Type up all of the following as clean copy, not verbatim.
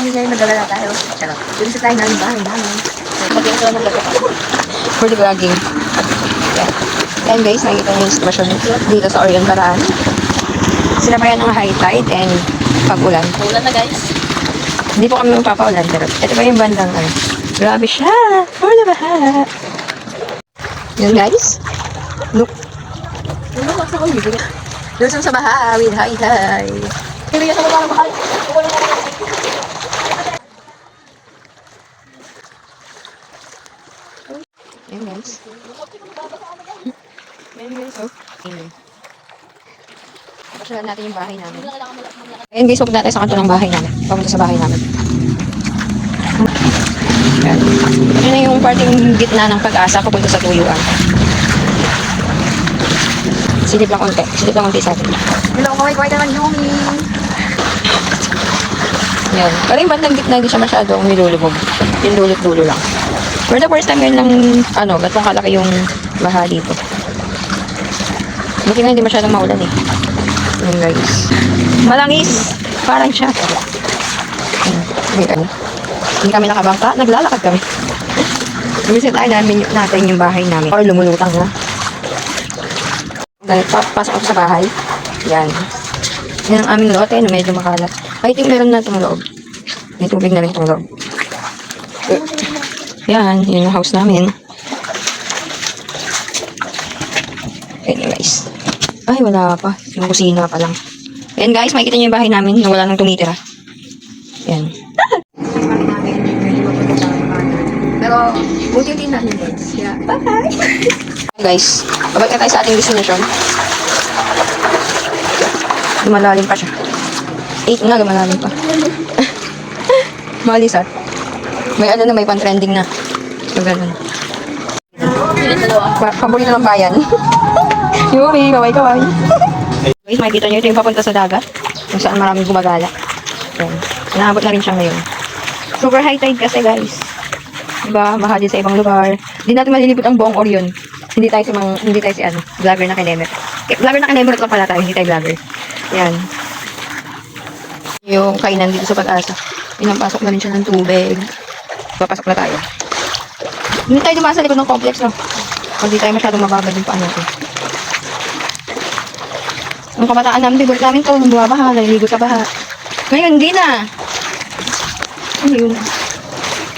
kami ngayon, nag-alala tayo. Charot. Dito tayo namin bahay namin. Magyan ko lang ng gato. For the vlogging. Yan. Yan guys, nakikita niyo yung sitwasyon dito sa Orion Baraan. Sinamayan ng high tide and pag-ulan. Ulan na guys. Hindi po kami magpapaulan, pero ito pa yung bandang ano. Grabe siya! For the baha! Yan guys. Look. Ano ba sa kong bibigyan? Lusong sa baha with high tide. Bibigyan sa mga mahal. Yan guys. Yan guys, oh. Pasyalan natin yung bahay namin. Ayan guys, huwag natin sa kanto ng bahay namin. Papunta sa bahay namin. Ayan. Ito na yung parting gitna ng Pag-asa papunta sa Tuyuan. Silip lang konti. Silip lang konti sa atin. Hello, kaway-kaway naman Yumi. Yan. Pero yung bandang gitna hindi siya masyadong nilulubog. Yung dulot-dulo lang. For the first time ngayon lang, gatong kalaki yung baha dito. Buti nga hindi masyadong maulan eh. Yan guys. Malangis! Parang siya. Hindi kami nakabangka. Naglalakad kami. Lumisit tayo natin yung bahay namin. Or lumulutang na. Dahil papasok ako sa bahay. Yan. Yan ang aming lote na medyo makalat. I think meron na itong loob. May tubig na rin itong loob. Yan. Yun yung house namin. Anyways. Ay, wala pa. Yung kusina pa lang. Ayan guys, makikita nyo yung bahay namin na wala nang tumitira. Ayan. Bahay namin, medyo mapunta sa pero, buti din natin guys. Yeah. Bye! Guys, babalik na tayo sa ating destination. Lumalalim pa siya. 8 na, lumalalim pa. Malisat. May ano na, may pan-trending na. So, ganun. Paborito ng bayan. Yumi, kaway-kaway. Guys, makikita nyo ito yung papunta sa dagat. Kung saan maraming gumagala. Ayan. Naabot na rin siya ngayon. Super high tide kasi guys. Diba? Baha din sa ibang lugar. Hindi natin malilipot ang buong Orion. Hindi tayo si vlogger na kinemer. Vlogger na kinemer lang pala tayo, hindi tayo vlogger. Ayan. Yung kainan dito sa Pag-asa. Pinampasok na rin siya ng tubig. Papasok na tayo. Hindi tayo dumaan sa likod ng complex, no? Hindi tayo masyadong mababa din pa natin. Ang kabataan namin, bibot namin to, bumabaha, naliligo sa baha. Ngayon, hindi na. Ayun.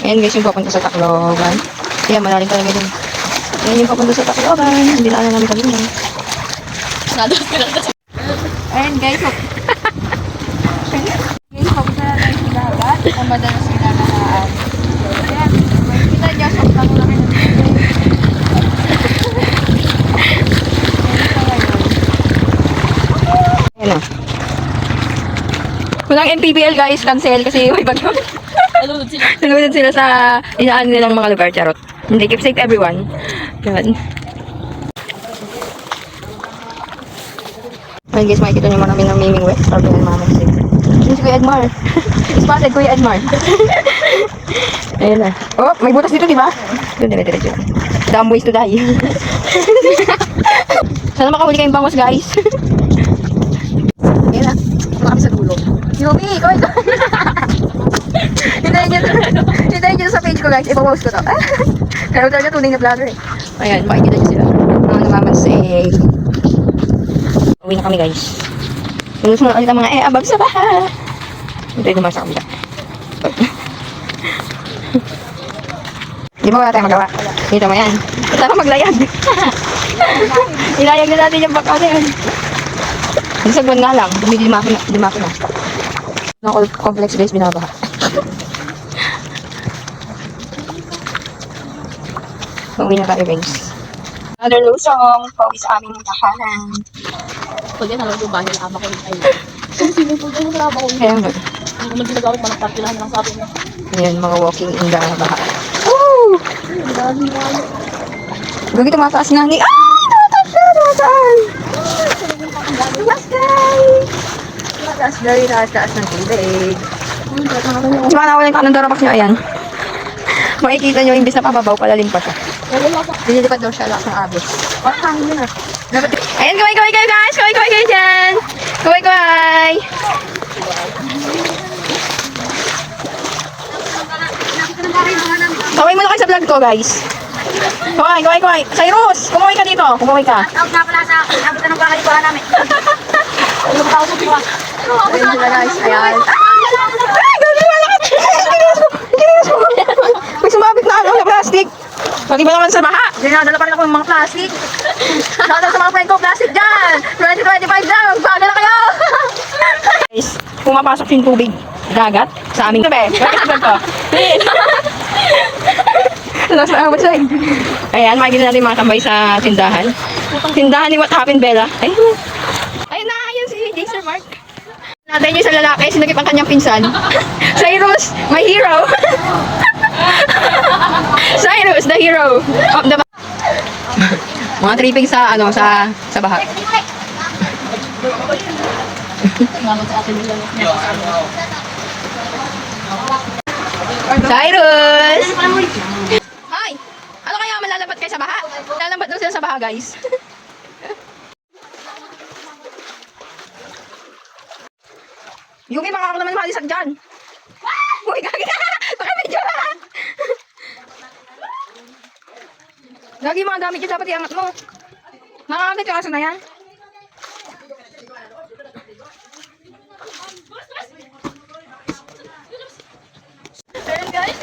Ayan guys, yung papunta sa Tacloban. Ayan, malalim talaga din. Ayan yung papunta sa Tacloban. Hindi na namin kami na. Ayan guys, guys, papunta na tayo sa dagat. Ang madalas sinanahaan. Ayan, kita niya sa Tacloban. Ayan na. Walang MPBL guys, cancel kasi may bagyo. Nalunod sila sa inaan nilang mga lugar, charot. Hindi, keep safe everyone. Yan. Ayan guys, makikita nyo marami ng naming wet. Sabi ng mama kasi. Yun si Kuya Edmar. Spotted Kuya Edmar. Ayan na. Oh, may butas dito, di ba? Doon, dire-diretso lang. Dumb ways to die. Sana makahuli kayong bangos, guys. Ayan na. Mga kami sa dulo. Yubi, kaway ko. Hintayin nyo sa page ko guys, ipapost ko to. Kaya talaga tunay na vlogger eh. Ayan, makikita nyo sila. Mga namamansay. Uwi na kami guys. Sunod ulit ang mga abab sa baha. Ito yung dumasa kami. Di ba wala tayong magawa? Dito mo yan. Sana maglayag. Ilayag na natin yung baka na yun. Isang buwan nga lang, dumako na. Ng complex guys, binabaha. Pauwi na tayo guys. Another lusong, pauwi sa aming tahanan. Pag yan, halang yung bahay na ama ko yung tayo. Kung sino po dyan, wala ba ko yung Kaya nga. Hindi ko man ginagawin, managtartilahan lang sa atin. Ayan, mga walking in the baha. Woo! Gagi tumataas nga ni... Ah! Tumataas! Tumas guys! Tumataas guys, taas ng tubig. Di ba nawalan ka ng darapak niya? Ayan. Makikita nyo, imbis na pababaw, palalim pa siya. Dililipad daw siya lakas ng abos. Hangin na. Ayan, kaway kayo guys! Kaway kayo dyan! Kaway! ko, guys. Kaway. Cyrus, kumuhay ka dito. Kumuhay ka. Out na pala sa abutan ng bahay ba namin. Ano ba tawag ko ba? Ayan sila, guys. Ayan. May sumabit na ano na plastic. Pati ba naman sa baha? Dinadala pa rin ako ng mga plastic. Nadala sa mga friend ko, plastic dyan. 2025 na, magbaga na kayo. Guys, pumapasok yung tubig. Dagat sa aming tabi. Bakit ito? Nasa outside. Ayan, makikita natin mga tambay sa tindahan. Tindahan ni What Happened, Bella. Ayun. Ayun na, ayun si Jason Mark. Natin yung sa lalaki, sinagip ang kanyang pinsan. Cyrus, my hero. Cyrus, the hero of the mga tripping sa ano sa baha. Cyrus! Hi! Ano kaya malalabat kayo sa baha? Lalabat daw sila sa baha, guys. Yuki, baka ako naman malisag dyan. Uy, gagi ka! Baka medyo na! Gagi, mga gamit yun dapat iangat mo. Nakakagit yung aso na yan. Ayun guys,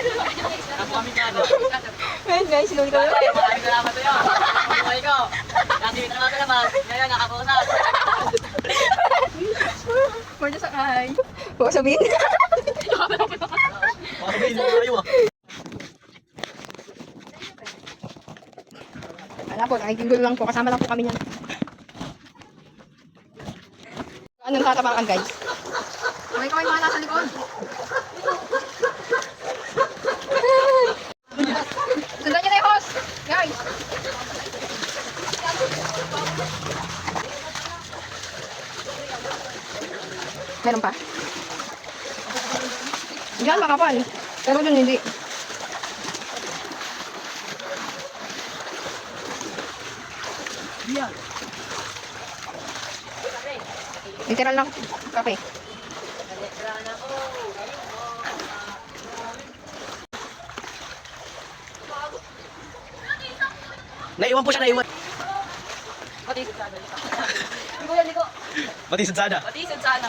Ayun guys, sinuli ko. Maraming salamat sa'yo. Buhay ko. Kasi may trabaho ka naman. Ngayon, nakakusap. More sa kay. Huwag sabihin. Sabihin mo kayo ah. Wala po, nakikinggol lang po. Kasama lang po kami yan. Anong tatapakan, guys? Kaway mga nasa likod. Sundan niyo na yung host, guys. Meron pa? Diyan makapal. Pero dun hindi. Literal lang kape. Naiwan po siya, naiwan. Batisod sana. Liko yan, liko. Batisod sana. Batisod sana.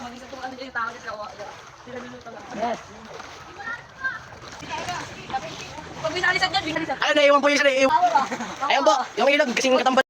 Mag-isip kung ano dyan yung tao sa kawa. Sila minuto lang. Yes. Pag binalisan dyan, binalisan. Ano, naiwan po yun siya, naiwan. Ayun po, yung ilog, kasing katambal.